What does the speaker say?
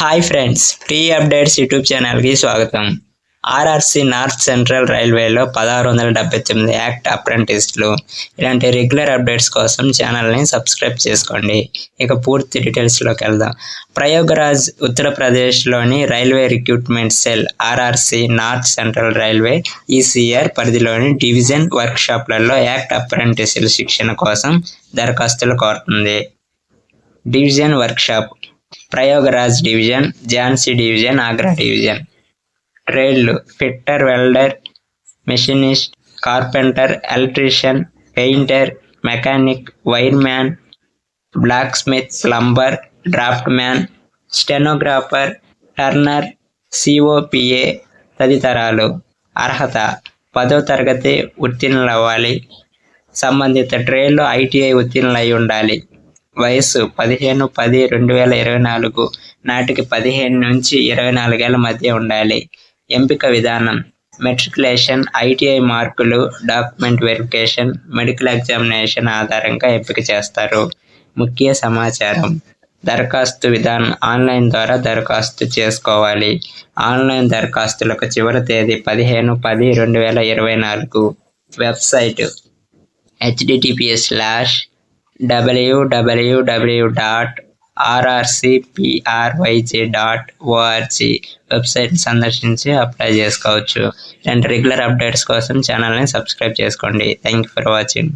Hi friends, free updates YouTube ఛానల్కి స్వాగతం. RRC north central రైల్వేలో 1679 యాక్ట్ అప్రెంటిస్లు. ఇలాంటి రెగ్యులర్ అప్డేట్స్ కోసం ఛానల్ని సబ్స్క్రైబ్ చేసుకోండి. ఇక పూర్తి డీటెయిల్స్లోకి వెళ్దాం. ప్రయాగ్రాజ్ ఉత్తరప్రదేశ్లోని railway recruitment cell RRC north central railway ECR పరిధిలోని డివిజన్ వర్క్షాప్లలో యాక్ట్ అప్రెంటిస్ల శిక్షణ కోసం దరఖాస్తులు కోరుతుంది. Division workshop Prayagraj division, Jhansi division, Agra division. ట్రేడ్లు fitter, welder, machinist, carpenter, electrician, painter, mechanic, wireman, blacksmith, plumber, draftsman, stenographer, turner, COPA తదితరాలు. అర్హత 10వ తరగతి ఉత్తీర్ణులవ్వాలి. సంబంధిత ట్రేడ్లో ఐటీఐ ఉత్తీర్ణులై ఉండాలి. వయస్సు 15/10/2024 నాటికి 15 నుంచి 24 ఏళ్ల మధ్య ఉండాలి. ఎంపిక విధానం మెట్రికులేషన్, ఐటీఐ మార్కులు, డాక్యుమెంట్ వెరిఫికేషన్, మెడికల్ ఎగ్జామినేషన్ ఆధారంగా ఎంపిక చేస్తారు. ముఖ్య సమాచారం దరఖాస్తు విధానం ఆన్లైన్ ద్వారా దరఖాస్తు చేసుకోవాలి. ఆన్లైన్ దరఖాస్తులకు చివరి తేదీ 15/10/2024. వెబ్సైట్ https://www.rrcpryj.org వెబ్సైట్ సందర్శించి అప్లై చేసుకోవచ్చు. ఇలాంటి రెగ్యులర్ అప్డేట్స్ కోసం ఛానల్ని సబ్స్క్రైబ్ చేసుకోండి. Thank you for watching.